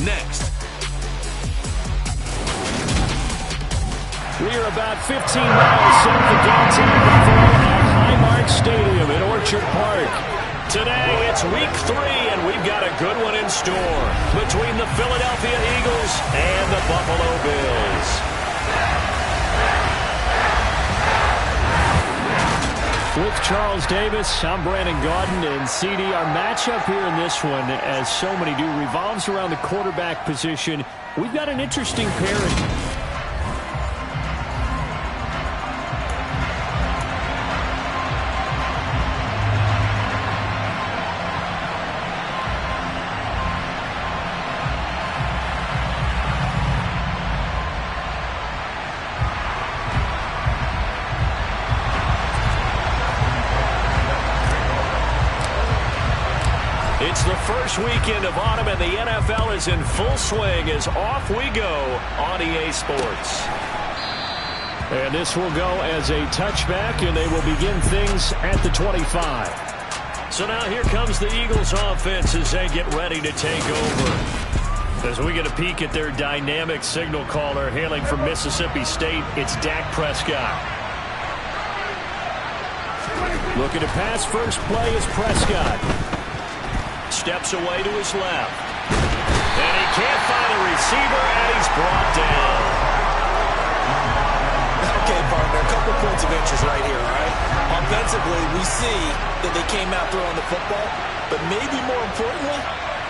next. We are about 15 miles south of downtown Buffalo at Highmark Stadium in Orchard Park. Today, it's week 3, and we've got a good one in store between the Philadelphia Eagles and the Buffalo Bills. With Charles Davis, I'm Brandon Gaudin, and CD, our matchup here in this one, as so many do, revolves around the quarterback position. We've got an interesting pairing. It's the first weekend of autumn, and the NFL is in full swing as off we go on EA Sports. And this will go as a touchback, and they will begin things at the 25. So now here comes the Eagles offense as they get ready to take over. As we get a peek at their dynamic signal caller hailing from Mississippi State, it's Dak Prescott. Looking to pass, first play is Prescott. Steps away to his left. And he can't find a receiver, and he's brought down. Okay, partner, a couple points of interest right here, all right? Offensively, we see that they came out throwing the football, but maybe more importantly,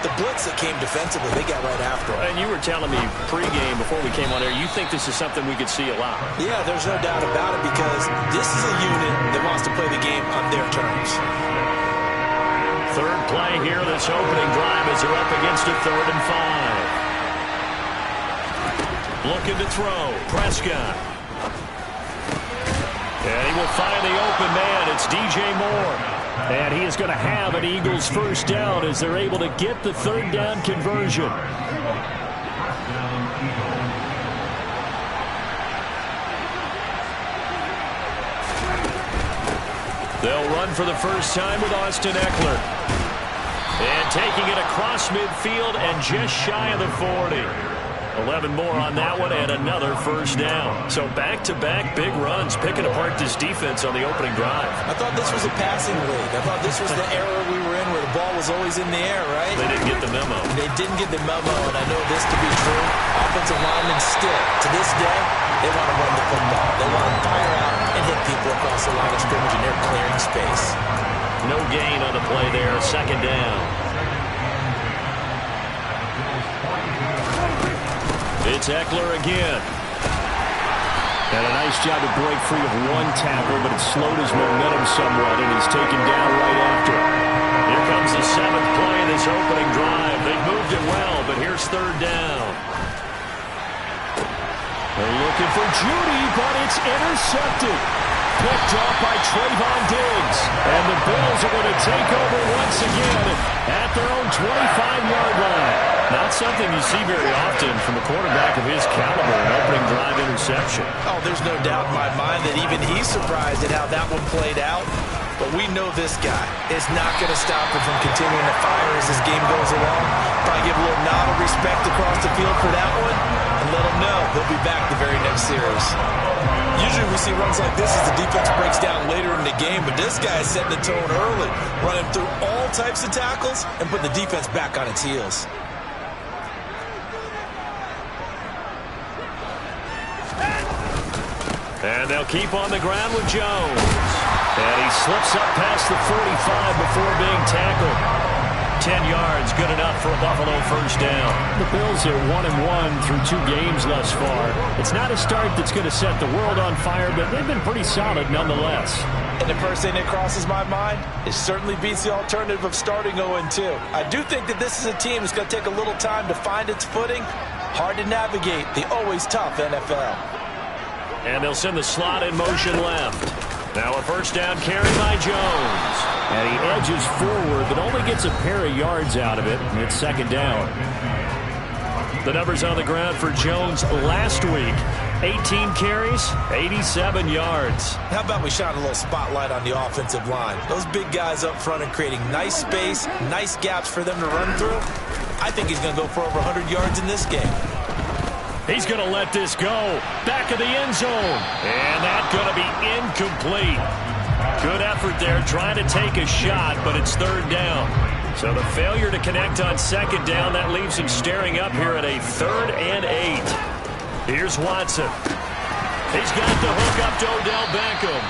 the blitz that came defensively, they got right after it. And you were telling me pregame before we came on air, you think this is something we could see a lot. Yeah, there's no doubt about it, because this is a unit that wants to play the game on their terms. Third play here, this opening drive as they're up against a 3rd and 5. Looking to throw, Prescott. And he will find the open man. It's DJ Moore. And he is going to have an Eagles first down as they're able to get the 3rd down conversion. They'll run for the first time with Austin Eckler. And taking it across midfield and just shy of the 40. 11 more on that one and another first down. So back-to-back big runs, picking apart this defense on the opening drive. I thought this was a passing league. I thought this was the era we were in where the ball was always in the air, right? They didn't get the memo. They didn't get the memo, and I know this to be true. Offensive linemen still, to this day, they want to run the football. They want to fire out and hit people across the line of scrimmage, and they're clearing space. No gain on the play there, 2nd down. It's Eckler again. And a nice job to break free of one tackle, but it slowed his momentum somewhat, and he's taken down right after. Here comes the 7th play of this opening drive. They've moved it well, but here's 3rd down. They're looking for Judy, but it's intercepted. Picked off by Trayvon Diggs. And the Bills are going to take over once again at their own 25-yard line. Not something you see very often from a quarterback of his caliber, an opening drive interception. Oh, there's no doubt in my mind that even he's surprised at how that one played out. But we know this guy is not going to stop him from continuing to fire as this game goes along. Probably give a little nod of respect across the field for that one and let him know he'll be back the very next series. Usually we see runs like this as the defense breaks down later in the game, but this guy is setting the tone early, running through all types of tackles and putting the defense back on its heels. And they'll keep on the ground with Jones. And he slips up past the 45 before being tackled. 10 yards, good enough for a Buffalo first down. The Bills are 1-1 through 2 games thus far. It's not a start that's going to set the world on fire, but they've been pretty solid nonetheless. And the first thing that crosses my mind, it certainly beats the alternative of starting 0-2. I do think that this is a team that's going to take a little time to find its footing. Hard to navigate the always tough NFL. And they'll send the slot in motion left. Now a first down carry by Jones. And he edges forward, but only gets a pair of yards out of it. And it's 2nd down. The numbers on the ground for Jones last week. 18 carries, 87 yards. How about we shine a little spotlight on the offensive line? Those big guys up front are creating nice space, nice gaps for them to run through. I think he's going to go for over 100 yards in this game. He's going to let this go. Back of the end zone. And that's going to be incomplete. Good effort there trying to take a shot, but it's third down. So the failure to connect on second down, that leaves him staring up here at a 3rd and 8. Here's Watson. He's got the hook up to Odell Beckham.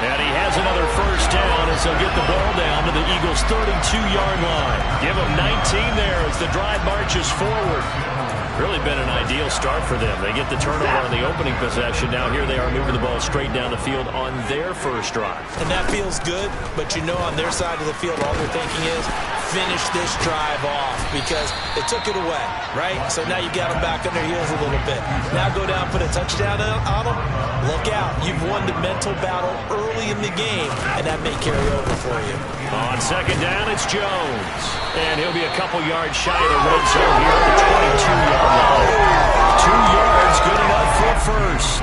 And he has another first down as he'll get the ball down to the Eagles' 32-yard line. Give him 19 there as the drive marches forward. Really been an ideal start for them. They get the turnover on the opening possession. Now here they are moving the ball straight down the field on their first drive. And that feels good, but you know on their side of the field all they're thinking is finish this drive off because they took it away, right? So now you got them back on their heels a little bit. Now go down, put a touchdown on them. Look out. You've won the mental battle early in the game, and that may carry over for you. On second down, it's Jones. And he'll be a couple yards shy of the red zone here at the 22-yard line. 2 yards, good enough for a first.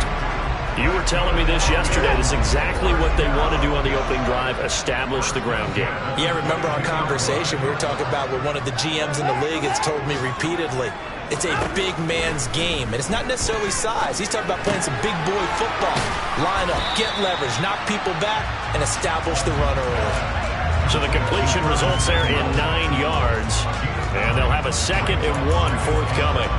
You were telling me this yesterday. This is exactly what they want to do on the opening drive, establish the ground game. Yeah, remember our conversation we were talking about with one of the GMs in the league has told me repeatedly. It's a big man's game, and it's not necessarily size. He's talking about playing some big boy football. Line up, get leverage, knock people back, and establish the run early. So the completion results there in 9 yards, and they'll have a 2nd and 1 forthcoming.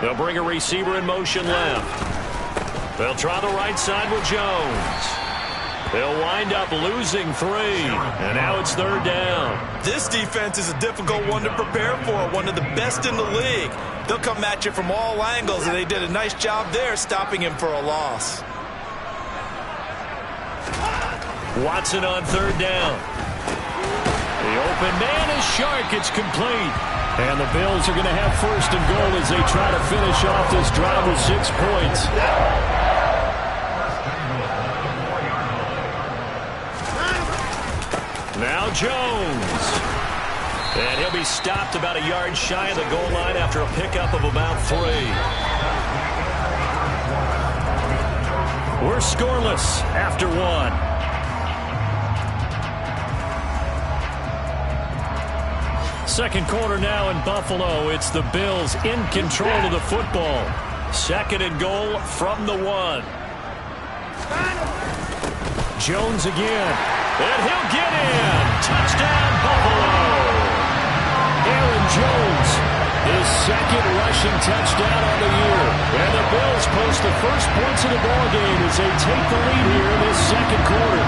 They'll bring a receiver in motion left. They'll try the right side with Jones. They'll wind up losing 3, and now it's 3rd down. This defense is a difficult one to prepare for, one of the best in the league. They'll come at you from all angles, and they did a nice job there stopping him for a loss. Watson on 3rd down. The open man is Shark. It's complete. And the Bills are going to have 1st and goal as they try to finish off this drive with 6 points. Now Jones. And he'll be stopped about a yard shy of the goal line after a pickup of about 3. We're scoreless after 1. Second quarter now in Buffalo. It's the Bills in control of the football. 2nd and goal from the 1. Jones again. And he'll get in. Touchdown, Buffalo. Aaron Jones, his 2nd rushing touchdown on the year. And the Bills post the first points of the ballgame as they take the lead here in this 2nd quarter.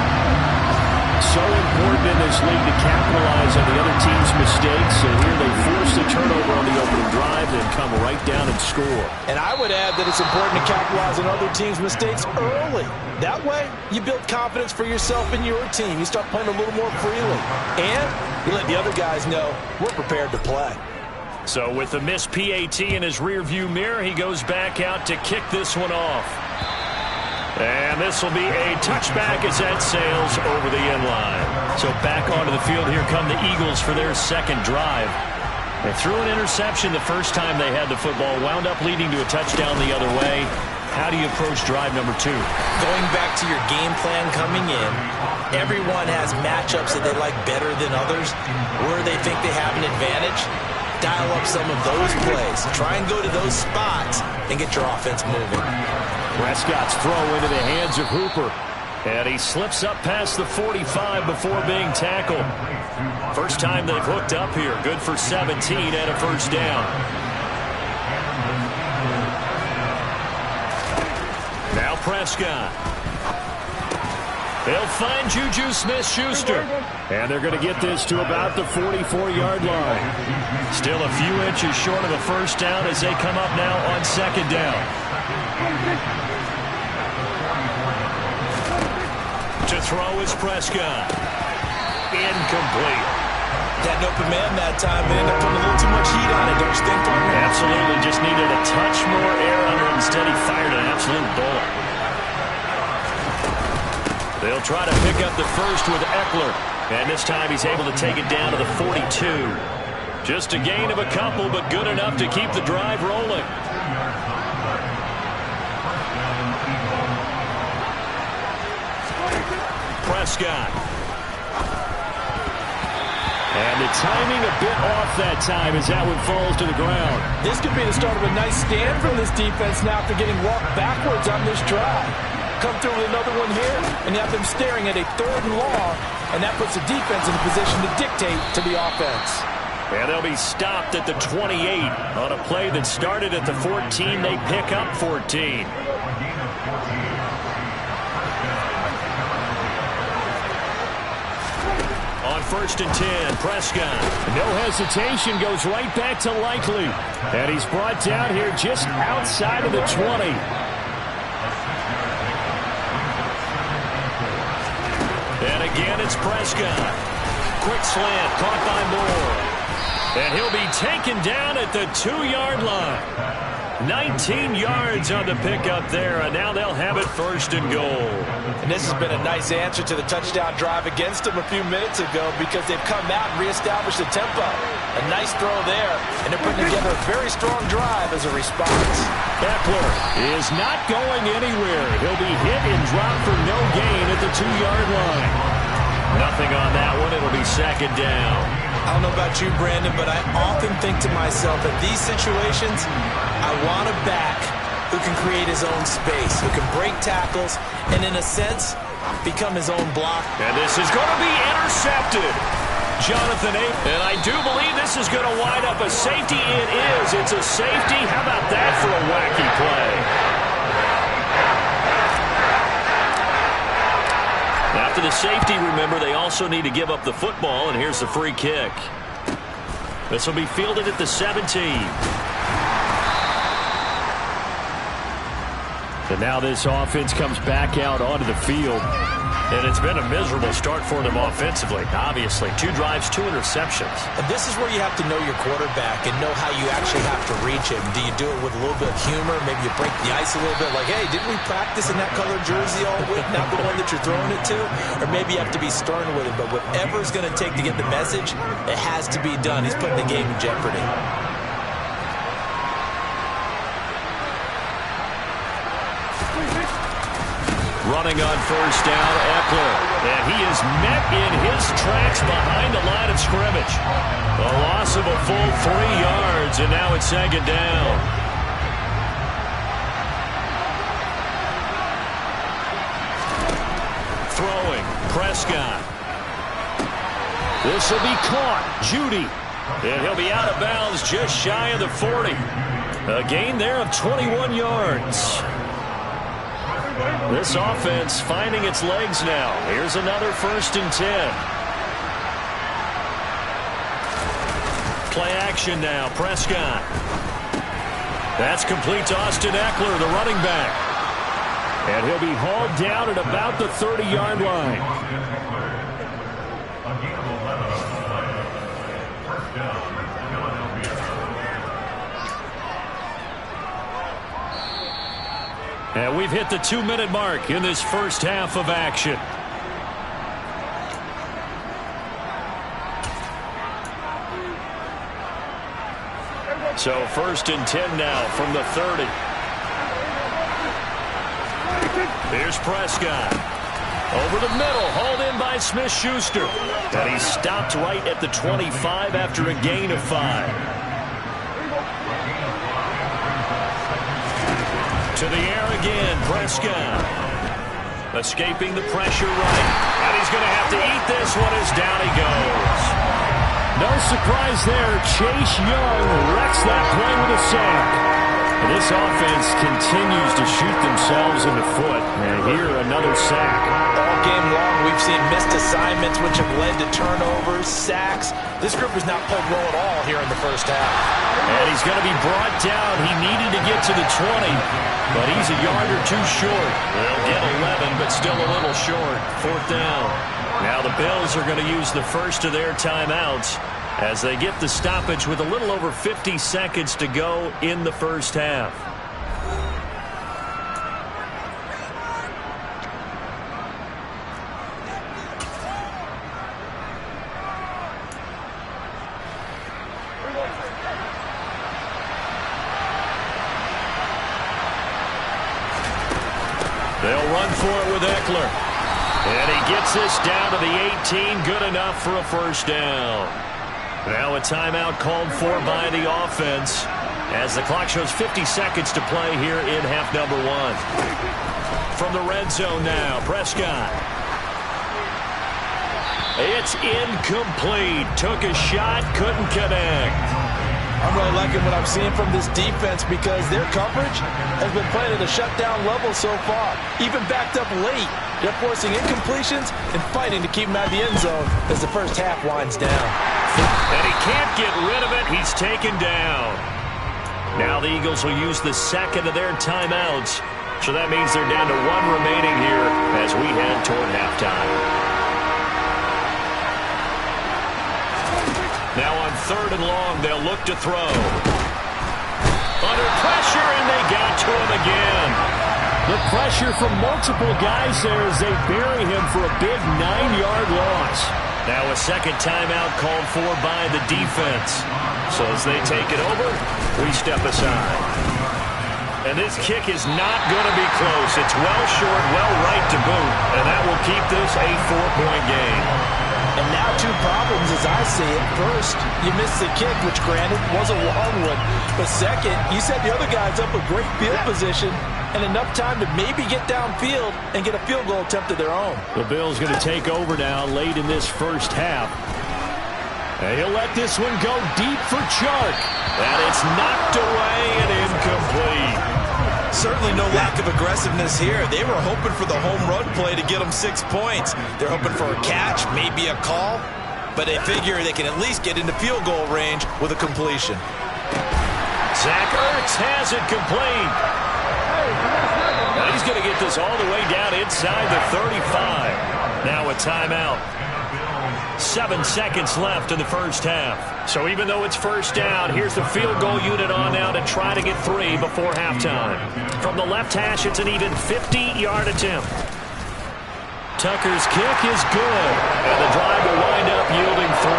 So important in this league to capitalize on the other team's mistakes. And here they force the turnover on the opening drive, then come right down and score. And I would add that it's important to capitalize on other teams' mistakes early. That way, you build confidence for yourself and your team. You start playing a little more freely. And you let the other guys know we're prepared to play. So with the missed PAT in his rearview mirror, he goes back out to kick this one off. And this will be a touchback as that sails over the end line. So back onto the field, here come the Eagles for their 2nd drive. They threw an interception the first time they had the football, wound up leading to a touchdown the other way. How do you approach drive number 2? Going back to your game plan coming in, everyone has matchups that they like better than others, where they think they have an advantage. Dial up some of those plays. Try and go to those spots and get your offense moving. Prescott's throw into the hands of Hooper. And he slips up past the 45 before being tackled. First time they've hooked up here. Good for 17 and a first down. Now Prescott. They'll find Juju Smith-Schuster. And they're going to get this to about the 44-yard line. Still a few inches short of a first down as they come up now on 2nd down. To throw is Prescott. Incomplete. That open man that time ended up putting a little too much heat on it, don't you think, partner? Absolutely. Just needed a touch more air under it. Instead, he fired an absolute bullet. They'll try to pick up the first with Eckler. And this time he's able to take it down to the 42. Just a gain of a couple, but good enough to keep the drive rolling. Prescott. And the timing a bit off that time as that one falls to the ground. This could be the start of a nice stand from this defense now after getting walked backwards on this drive. Come through with another one here, and you have them staring at a 3rd and long, and that puts the defense in a position to dictate to the offense. And they'll be stopped at the 28 on a play that started at the 14. They pick up 14. On 1st and 10, Prescott. No hesitation, goes right back to Likely. And he's brought down here just outside of the 20. And again, it's Prescott. Quick slant, caught by Moore. And he'll be taken down at the 2-yard line. 19 yards on the pickup there, and now they'll have it 1st and goal. And this has been a nice answer to the touchdown drive against them a few minutes ago because they've come out and reestablished the tempo. A nice throw there, and they're putting together a very strong drive as a response. Eckler is not going anywhere. He'll be hit and dropped for no gain at the 2-yard line. Nothing on that one. It'll be 2nd down. I don't know about you, Brandon, but I often think to myself, in these situations, I want a back who can create his own space, who can break tackles, and in a sense, become his own block. And this is going to be intercepted. Jonathan A. And I do believe this is going to wind up a safety. It is. It's a safety. How about that for a wacky play? After the safety, remember, they also need to give up the football, and here's the free kick. This will be fielded at the 17. And now this offense comes back out onto the field. And it's been a miserable start for them offensively. Obviously, 2 drives, 2 interceptions. And this is where you have to know your quarterback and know how you actually have to reach him. Do you do it with a little bit of humor? Maybe you break the ice a little bit like, hey, didn't we practice in that colored jersey all week, not the one that you're throwing it to? Or maybe you have to be stern with him. But whatever it's going to take to get the message, it has to be done. He's putting the game in jeopardy. Running on 1st down, Eckler. And he is met in his tracks behind the line of scrimmage. A loss of a full 3 yards, and now it's 2nd down. Throwing, Prescott. This will be caught, Judy. And he'll be out of bounds just shy of the 40. A gain there of 21 yards. This offense finding its legs now. Here's another 1st and 10. Play action now. Prescott. That's complete to Austin Eckler, the running back. And he'll be hauled down at about the 30-yard line. And we've hit the 2-minute mark in this first half of action. So 1st and 10 now from the 30. Here's Prescott. Over the middle, hauled in by Smith-Schuster. And he's stopped right at the 25 after a gain of 5. To the air again, Prescott. Escaping the pressure right. And he's going to have to eat this one as down he goes. No surprise there. Chase Young wrecks that play with a sack. And this offense continues to shoot themselves in the foot. And here, another sack. All game long, we've seen missed assignments, which have led to turnovers, sacks. This group has not played well at all here in the first half. And he's going to be brought down. He needed to get to the 20, but he's a yard or 2 short. They'll get 11, but still a little short. 4th down. Now the Bills are going to use the first of their timeouts as they get the stoppage with a little over 50 seconds to go in the first half. They'll run for it with Eckler. And he gets this down to the 18. Good enough for a first down. Now a timeout called for by the offense as the clock shows 50 seconds to play here in half number 1. From the red zone now, Prescott. It's incomplete. Took a shot, couldn't connect. I'm really liking what I'm seeing from this defense because their coverage has been playing at a shutdown level so far. Even backed up late, they're forcing incompletions and fighting to keep them out of the end zone as the first half winds down. And he can't get rid of it. He's taken down. Now the Eagles will use the second of their timeouts. So that means they're down to 1 remaining here as we head toward halftime. Now on 3rd and long, they'll look to throw. Under pressure, and they got to him again. The pressure from multiple guys there as they bury him for a big 9-yard loss. Now a second timeout called for by the defense. So as they take it over, we step aside. And this kick is not going to be close. It's well short, well right to boot, and that will keep this a 4-point game. And now 2 problems as I see it. First, you missed the kick, which granted was a long one. But second, you set the other guys up with great field position and enough time to maybe get downfield and get a field goal attempt of their own. The Bills going to take over now late in this first half. And he'll let this one go deep for Chark. And it's knocked away and incomplete. Certainly no lack of aggressiveness here. They were hoping for the home run play to get them 6 points. They're hoping for a catch, maybe a call, but they figure they can at least get into field goal range with a completion. Zach Ertz has it complete. Now he's going to get this all the way down inside the 35. Now a timeout. 7 seconds left in the first half. So even though it's first down, here's the field goal unit on now to try to get 3 before halftime. From the left hash, it's an even 50-yard attempt. Tucker's kick is good. And the drive will wind up yielding 3.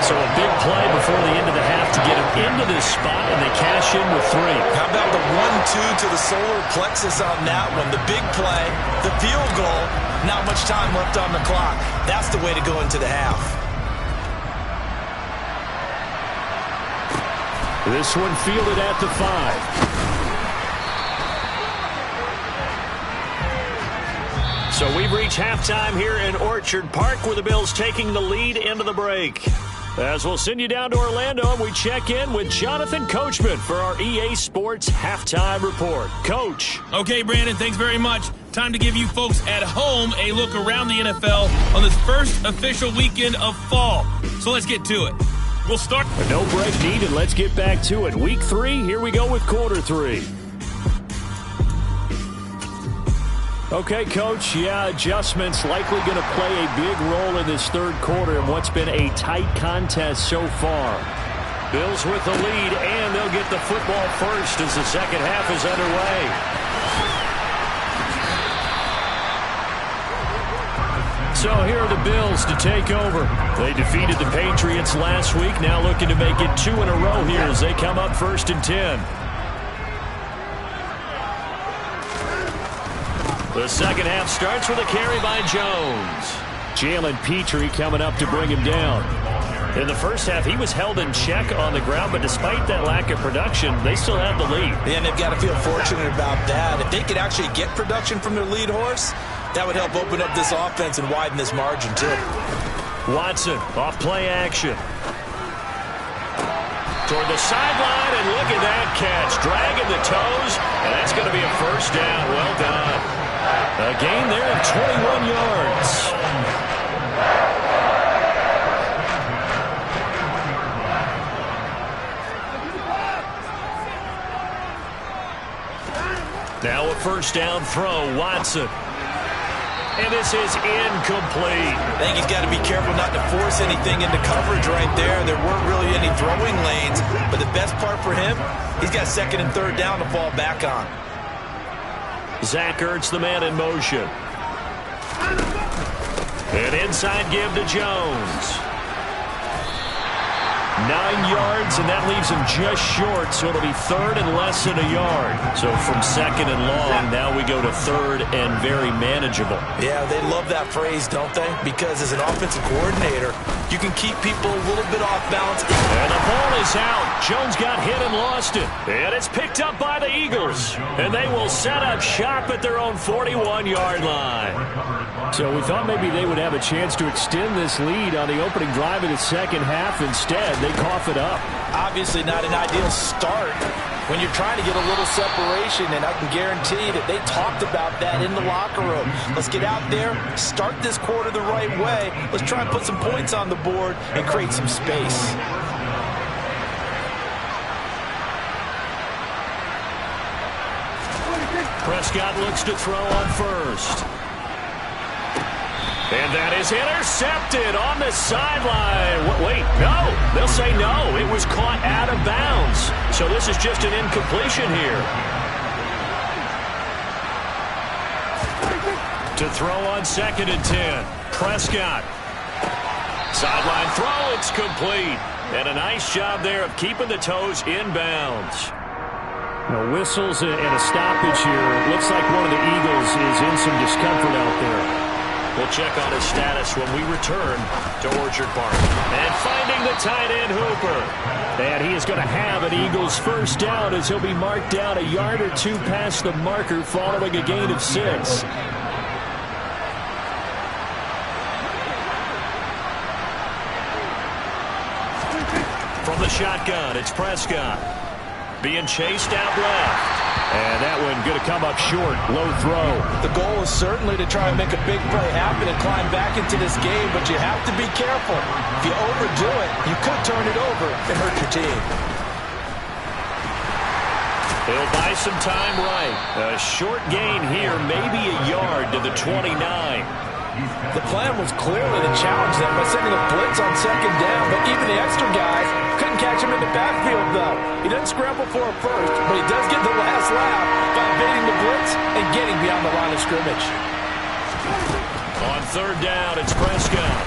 So a big play before the end of the half to get him into this spot, and they cash in with 3. How about the 1-2 to the solar plexus on that one? The big play, the field goal, not much time left on the clock. That's the way to go into the half. This one fielded at the 5. So we've reached halftime here in Orchard Park with the Bills taking the lead into the break. As we'll send you down to Orlando, and we check in with Jonathan Coachman for our EA Sports Halftime Report. Coach. Okay, Brandon, thanks very much. Time to give you folks at home a look around the NFL on this first official weekend of fall. So let's get to it. We'll start. No break needed. Let's get back to it. Week 3, here we go with quarter 3. Okay, Coach, adjustments likely going to play a big role in this third quarter in what's been a tight contest so far. Bills with the lead, and they'll get the football first as the second half is underway. So here are the Bills to take over. They defeated the Patriots last week, now looking to make it 2 in a row here as they come up 1st and 10. The second half starts with a carry by Jones. Jalen Petrie coming up to bring him down. In the first half, he was held in check on the ground, but despite that lack of production, they still have the lead. And they've got to feel fortunate about that. If they could actually get production from their lead horse, that would help open up this offense and widen this margin, too. Watson off play action. Toward the sideline, and look at that catch. Dragging the toes, and that's going to be a first down. Well done. A gain there of 21 yards. Now a first down throw, Watson. And this is incomplete. I think he's got to be careful not to force anything into coverage right there. There weren't really any throwing lanes, but the best part for him, he's got 2nd and 3rd down to fall back on. Zach Ertz, the man in motion. An inside give to Jones. 9 yards, and that leaves him just short, so it'll be third and less than a yard. So from second and long, now we go to third and very manageable. Yeah, they love that phrase, don't they? Because as an offensive coordinator, you can keep people a little bit off balance. And the ball is out. Jones got hit and lost it. And it's picked up by the Eagles. And they will set up shop at their own 41-yard line. So we thought maybe they would have a chance to extend this lead on the opening drive of the second half. Instead, they cough it up. Obviously not an ideal start when you're trying to get a little separation, and I can guarantee that they talked about that in the locker room. Let's get out there, start this quarter the right way. Let's try and put some points on the board and create some space. Prescott looks to throw on first. And that is intercepted on the sideline. Wait, no. They'll say no. It was caught out of bounds. So this is just an incompletion here. To throw on 2nd and 10. Prescott. Sideline throw. It's complete. And a nice job there of keeping the toes inbounds. No whistles and a stoppage here. Looks like one of the Eagles is in some discomfort out there. We'll check on his status when we return to Orchard Park. And finding the tight end Hooper. And he is going to have an Eagles first down as he'll be marked down a yard or two past the marker following a gain of 6. From the shotgun, it's Prescott. Being chased out left. And that one going to come up short. Low throw. The goal is certainly to try and make a big play happen and climb back into this game, but you have to be careful. If you overdo it, you could turn it over and hurt your team. He'll buy some time right. A short gain here, maybe a yard to the 29. The plan was clearly to challenge them by sending a blitz on 2nd down, but even the extra guys couldn't catch him in the backfield, though. He doesn't scramble for a first, but he does get the last laugh by evading the blitz and getting beyond the line of scrimmage. On 3rd down, it's Prescott.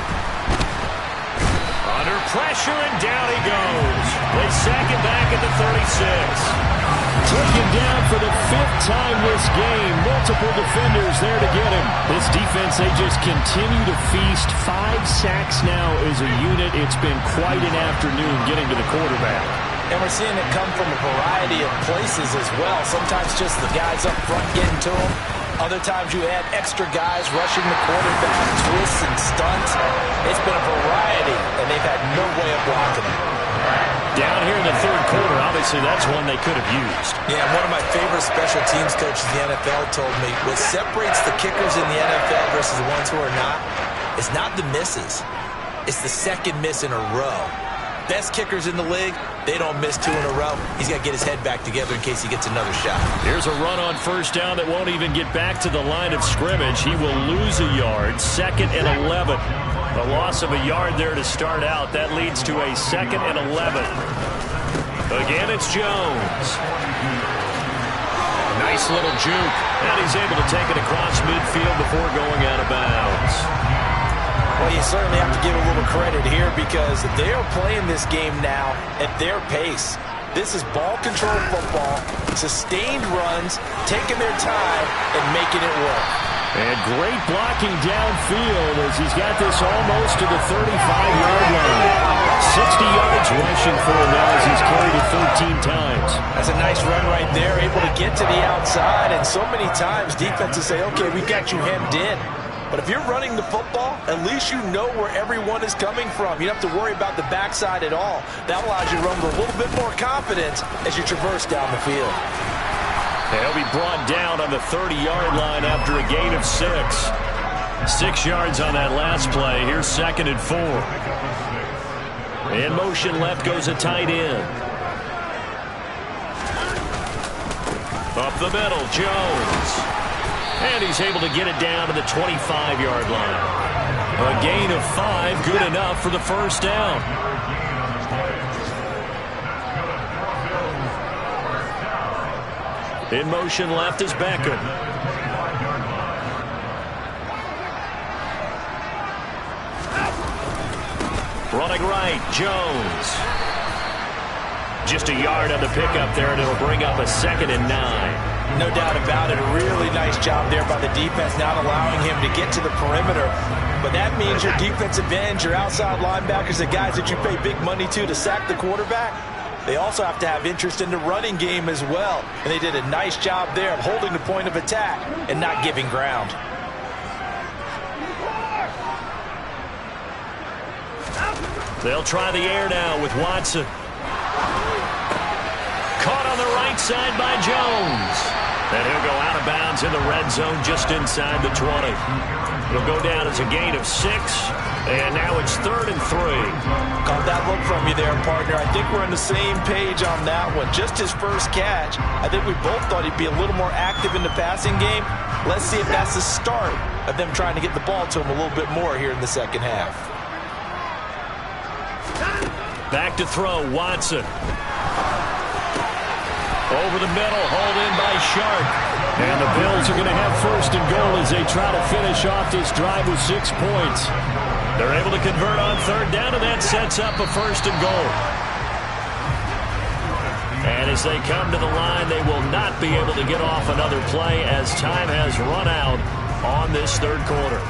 Under pressure, and down he goes. They sack him back at the 36. Taken down for the 5th time this game. Multiple defenders there to get him. This defense, they just continue to feast. 5 sacks now as a unit. It's been quite an afternoon getting to the quarterback. And we're seeing it come from a variety of places as well. Sometimes just the guys up front getting to him. Other times you add extra guys rushing the quarterback, twists and stunts. It's been a variety, and they've had no way of blocking it. Down here in the 3rd quarter, obviously that's one they could have used. Yeah, one of my favorite special teams coaches in the NFL told me what separates the kickers in the NFL versus the ones who are not is not the misses. It's the 2nd miss in a row. Best kickers in the league, they don't miss 2 in a row. He's got to get his head back together in case he gets another shot. Here's a run on 1st down that won't even get back to the line of scrimmage. He will lose a yard. 2nd and 11. A loss of a yard there to start out. That leads to a 2nd and 11. Again, it's Jones. Nice little juke. And he's able to take it across midfield before going out of bounds. Well, you certainly have to give a little credit here because they are playing this game now at their pace. This is ball control football, sustained runs, taking their time, and making it work. And great blocking downfield as he's got this almost to the 35-yard line. 60 yards rushing for him now as he's carried it 13 times. That's a nice run right there, able to get to the outside. And so many times defenses say, okay, we've got you hemmed in. But if you're running the football, at least you know where everyone is coming from. You don't have to worry about the backside at all. That allows you to run with a little bit more confidence as you traverse down the field. He'll be brought down on the 30-yard line after a gain of 6. 6 yards on that last play. Here's 2nd and 4. In motion left goes a tight end. Up the middle, Jones. And he's able to get it down to the 25-yard line. A gain of 5, good enough for the first down. In motion left is Beckham. Running right, Jones. Just a yard on the pickup there, and it'll bring up a 2nd and 9. No doubt about it. A really nice job there by the defense, not allowing him to get to the perimeter. But that means your defensive ends, your outside linebackers, the guys that you pay big money to sack the quarterback, they also have to have interest in the running game as well. And they did a nice job there of holding the point of attack and not giving ground. They'll try the air now with Watson. Caught on the right side by Jones. And he'll go out of bounds in the red zone just inside the 20. It'll go down as a gain of 6. And now it's 3rd and 3. Caught that look from you there, partner. I think we're on the same page on that one. Just his first catch. I think we both thought he'd be a little more active in the passing game. Let's see if that's the start of them trying to get the ball to him a little bit more here in the second half. Back to throw, Watson. Over the middle, hauled in by Sharp. And the Bills are going to have 1st and goal as they try to finish off this drive with 6 points. They're able to convert on 3rd down, and that sets up a 1st and goal. And as they come to the line, they will not be able to get off another play as time has run out on this 3rd quarter.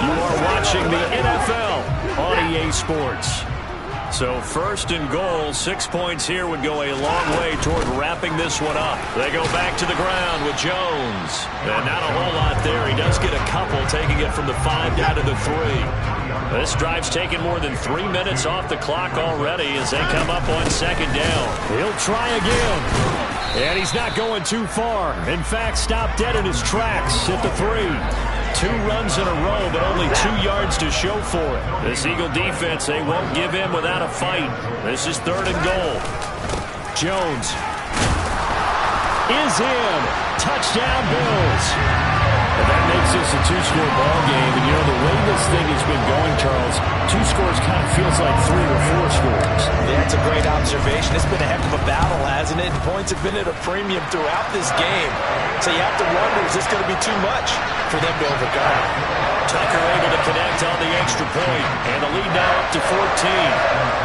You are watching the NFL on EA Sports. So 1st and goal, 6 points here would go a long way toward wrapping this one up. They go back to the ground with Jones. And not a whole lot there. He does get a couple, taking it from the 5 down to the 3. This drive's taken more than 3 minutes off the clock already as they come up on 2nd down. He'll try again. And he's not going too far. In fact, stopped dead in his tracks at the 3. 2 runs in a row, but only 2 yards to show for it. This Eagle defense, they won't give in without a fight. This is 3rd and goal. Jones is in. Touchdown, Bills. And that makes this a 2-score ball game. And, you know, the way this thing has been going, Charles, 2 scores kind of feels like 3 or 4 scores. Yeah, that's a great observation. It's been a heck of a battle, hasn't it? And points have been at a premium throughout this game. So you have to wonder, is this going to be too much for them to overcome? Tucker able to connect on the extra point, and the lead now up to 14.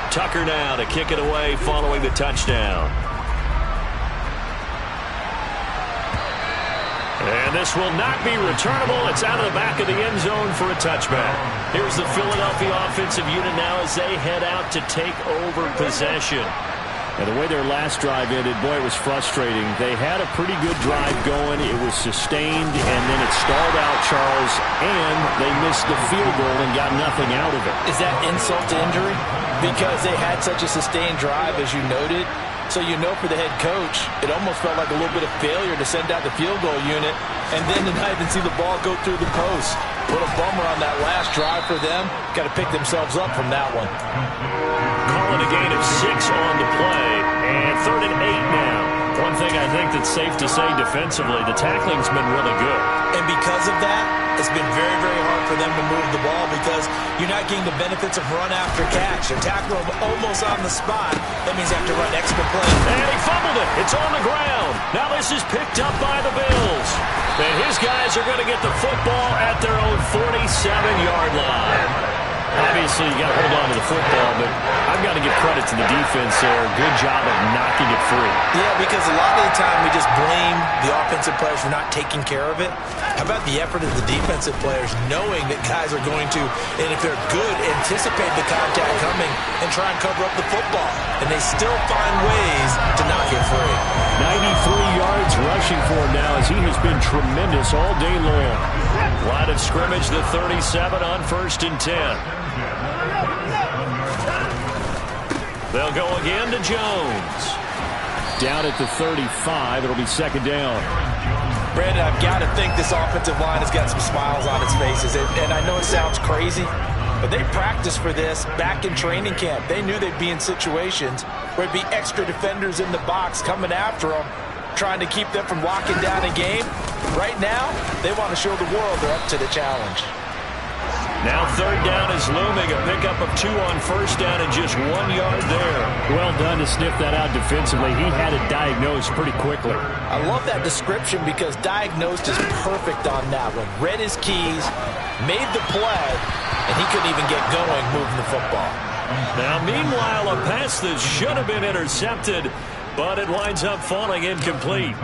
Tucker now to kick it away following the touchdown. And this will not be returnable. It's out of the back of the end zone for a touchback. Here's the Philadelphia offensive unit now as they head out to take over possession. And the way their last drive ended, boy, it was frustrating. They had a pretty good drive going. It was sustained, and then it stalled out, Charles, and they missed the field goal and got nothing out of it. Is that insult to injury? Because they had such a sustained drive, as you noted. So you know for the head coach, it almost felt like a little bit of failure to send out the field goal unit and then to not even see the ball go through the post. What a bummer on that last drive for them. Got to pick themselves up from that one. Calling a gain of 6 on the play, and 3rd and 8 now. One thing I think that's safe to say defensively, the tackling's been really good. And because of that, it's been very, very hard for them to move the ball because you're not getting the benefits of run after catch. You tackle them almost on the spot. That means you have to run extra plays. And he fumbled it. It's on the ground. Now this is picked up by the Bills. And his guys are going to get the football at their own 47-yard line. Obviously, you got to hold on to the football, but I've got to give credit to the defense there. Good job of knocking it free. Yeah, because a lot of the time we just blame the offensive players for not taking care of it. How about the effort of the defensive players knowing that guys are going to, and if they're good, anticipate the contact coming and try and cover up the football. And they still find ways to knock it free. 93 yards rushing for him now as he has been tremendous all day long. Line of scrimmage, the 37 on 1st and 10. They'll go again to Jones. Down at the 35. It'll be 2nd down. Brandon, I've got to think this offensive line has got some smiles on its faces. And I know it sounds crazy, but they practiced for this back in training camp. They knew they'd be in situations where it'd be extra defenders in the box coming after them, trying to keep them from locking down a game. Right now, they want to show the world they're up to the challenge. Now third down is looming. A pickup of 2 on first down and just 1 yard there. Well done to sniff that out defensively. He had it diagnosed pretty quickly. I love that description because diagnosed is perfect on that one. Read his keys, made the play, and he couldn't even get going moving the football. Now, meanwhile, a pass that should have been intercepted, but it winds up falling incomplete.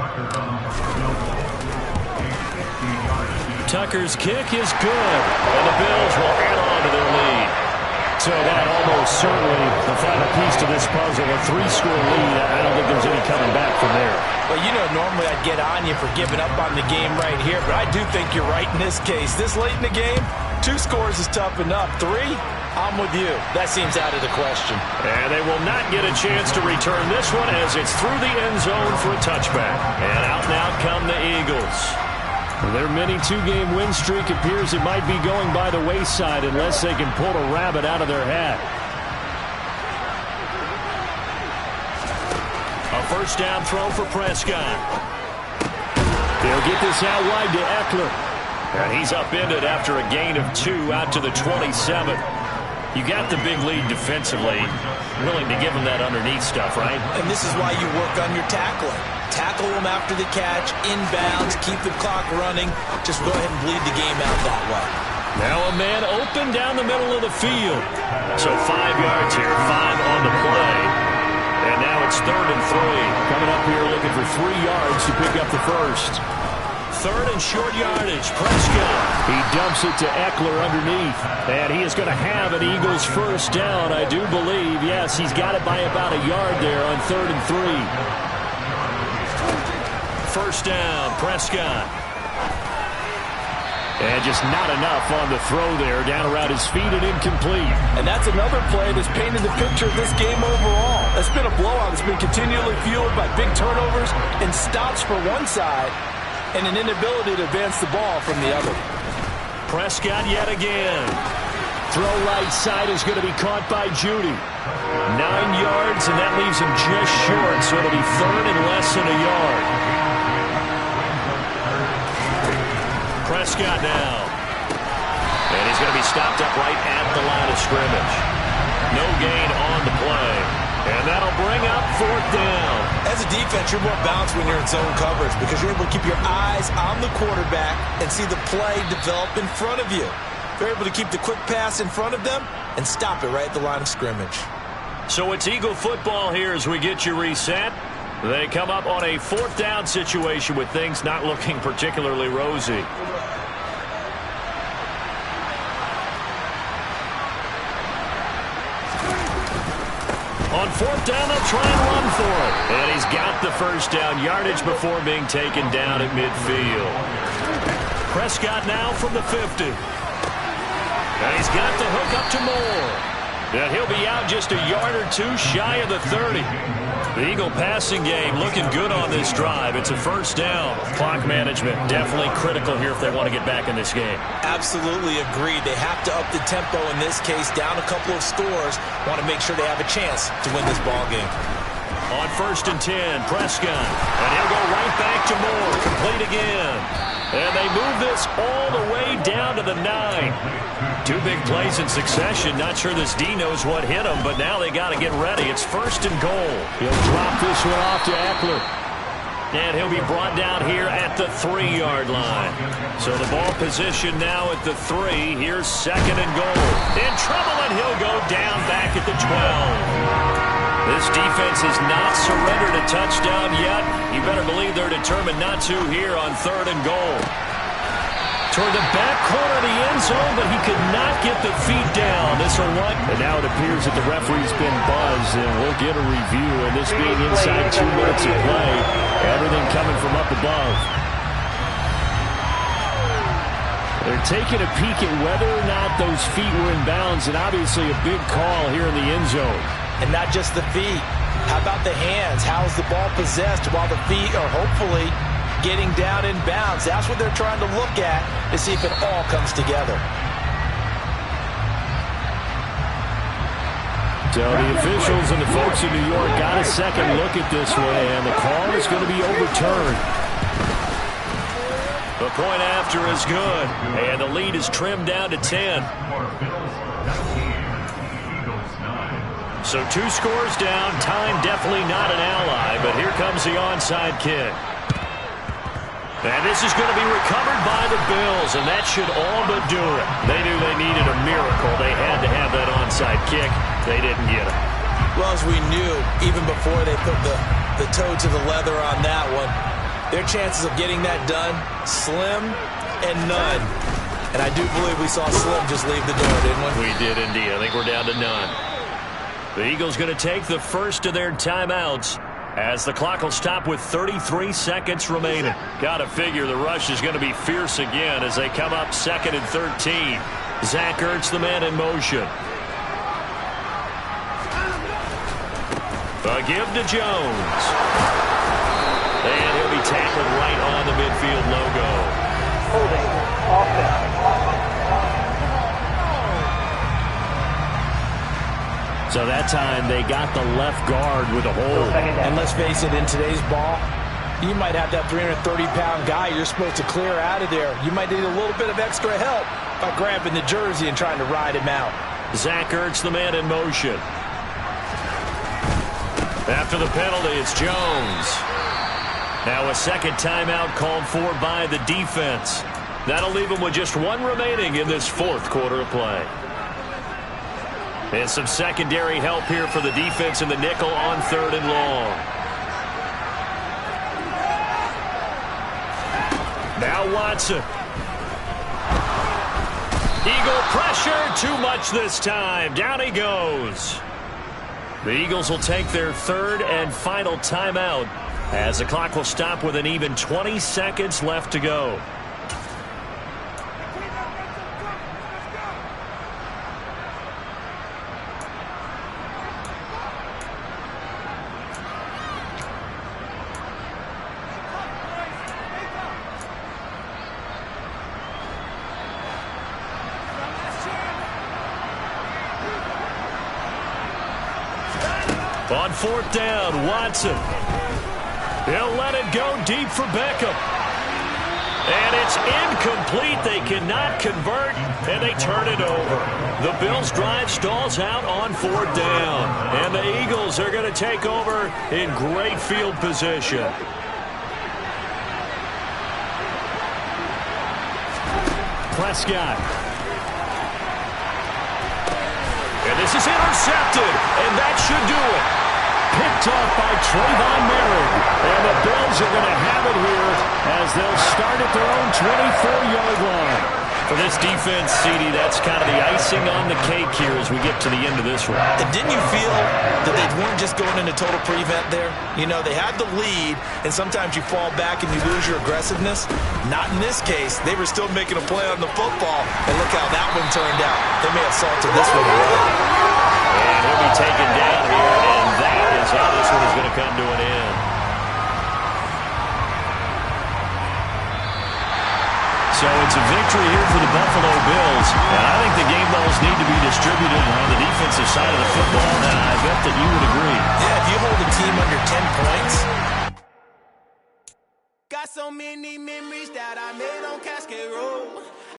Tucker's kick is good, and the Bills will add on to their lead. So that almost certainly the final piece to this puzzle, a 3-score lead. I don't think there's any coming back from there. Well, you know, normally I'd get on you for giving up on the game right here, but I do think you're right in this case. This late in the game, 2 scores is tough enough. 3, I'm with you. That seems out of the question. And they will not get a chance to return this one as it's through the end zone for a touchback. And out and out come the Eagles. Their mini 2-game win streak appears it might be going by the wayside unless they can pull a rabbit out of their hat. A first down throw for Prescott. They'll get this out wide to Eckler. And he's upended after a gain of 2 out to the 27. You got the big lead defensively. Willing to give him that underneath stuff, right? And this is why you work on your tackling. Tackle them after the catch, inbounds, keep the clock running. Just go ahead and bleed the game out that way. Now a man open down the middle of the field. So 5 yards here, 5 on the play. And now it's 3rd and 3. Coming up here looking for 3 yards to pick up the first. 3rd and short yardage, Prescott. He dumps it to Eckler underneath. And he is going to have an Eagles first down, I do believe. Yes, he's got it by about a yard there on 3rd and 3. First down, Prescott. And just not enough on the throw there, down around his feet and incomplete. And that's another play that's painted the picture of this game overall. It's been a blowout. It's been continually fueled by big turnovers and stops for one side and an inability to advance the ball from the other. Prescott yet again. Throw right side is going to be caught by Judy. 9 yards, and that leaves him just short, so it'll be 3rd and less than a yard. Prescott now. And he's going to be stopped up right at the line of scrimmage. No gain on the play. And that'll bring up 4th down. As a defense, you're more balanced when you're in zone coverage because you're able to keep your eyes on the quarterback and see the play develop in front of you. You're able to keep the quick pass in front of them and stop it right at the line of scrimmage. So it's Eagle football here as we get you reset. They come up on a 4th down situation with things not looking particularly rosy. On 4th down, they'll try and run for it. And he's got the first down yardage before being taken down at midfield. Prescott now from the 50. And he's got the hook up to Moore. And he'll be out just a yard or 2 shy of the 30. The Eagle passing game looking good on this drive. It's a first down. Clock management definitely critical here if they want to get back in this game. Absolutely agreed. They have to up the tempo in this case, down a couple of scores. Want to make sure they have a chance to win this ball game. On 1st and 10, Prescott. And he'll go right back to Moore. Complete again. And they move this all the way down to the 9. 2 big plays in succession. Not sure this D knows what hit him, but now they got to get ready. It's 1st and goal. He'll drop this one off to Eckler. And he'll be brought down here at the 3-yard line. So the ball position now at the 3. Here's 2nd and goal. In trouble, and he'll go down back at the 12. This defense has not surrendered a touchdown yet. You better believe they're determined not to here on 3rd and goal. Toward the back corner of the end zone, but he could not get the feet down. This will run. And now it appears that the referee's been buzzed, and we'll get a review. And this being inside 2 minutes of play, everything coming from up above. They're taking a peek at whether or not those feet were in bounds, and obviously a big call here in the end zone. And not just the feet. How about the hands? How is the ball possessed while the feet are hopefully getting down in bounds? That's what they're trying to look at to see if it all comes together. So the officials and the folks in New York got a second look at this one, and the call is going to be overturned. The point after is good, and the lead is trimmed down to 10. So 2 scores down. Time definitely not an ally, but here comes the onside kick. And this is going to be recovered by the Bills, and that should all but do it. They knew they needed a miracle. They had to have that onside kick. They didn't get it. Well, as we knew, even before they put the toe to the leather on that one, their chances of getting that done, slim and none. And I do believe we saw Slim just leave the door, didn't we? We did indeed. I think we're down to none. The Eagles going to take the first of their timeouts as the clock will stop with 33 seconds remaining. Got to figure the rush is going to be fierce again as they come up 2nd and 13. Zach Ertz, the man in motion. A give to Jones. And he'll be tackled right on the midfield logo. Holding offense. So that time they got the left guard with a hold. And let's face it, in today's ball, you might have that 330-pound guy you're supposed to clear out of there. You might need a little bit of extra help by grabbing the jersey and trying to ride him out. Zach Ertz, the man in motion. After the penalty, it's Jones. Now a second timeout called for by the defense. That'll leave them with just 1 remaining in this 4th quarter of play. And some secondary help here for the defense in the nickel on 3rd and long. Now Watson. Eagle pressure, too much this time. Down he goes. The Eagles will take their 3rd and final timeout as the clock will stop with an even 20 seconds left to go. On 4th down, Watson. He'll let it go deep for Beckham. And it's incomplete. They cannot convert, and they turn it over. The Bills' drive stalls out on 4th down. And the Eagles are going to take over in great field position. Prescott. And this is intercepted, and that should do it. Picked off by Trayvon Merritt. And the Bills are going to have it here as they'll start at their own 24-yard line. For this defense, CD, that's kind of the icing on the cake here as we get to the end of this one. And didn't you feel that they weren't just going into total prevent there? You know, they had the lead, and sometimes you fall back and you lose your aggressiveness. Not in this case. They were still making a play on the football, and look how that one turned out. They may have salted this one away. And he'll be taken down here, and that is how this one is going to come to an end. So it's a victory here for the Buffalo Bills, and I think the game balls need to be distributed on the defensive side of the football, and I bet that you would agree. Yeah, if you hold a team under 10 points. Got so many memories that I made on Cascade Road.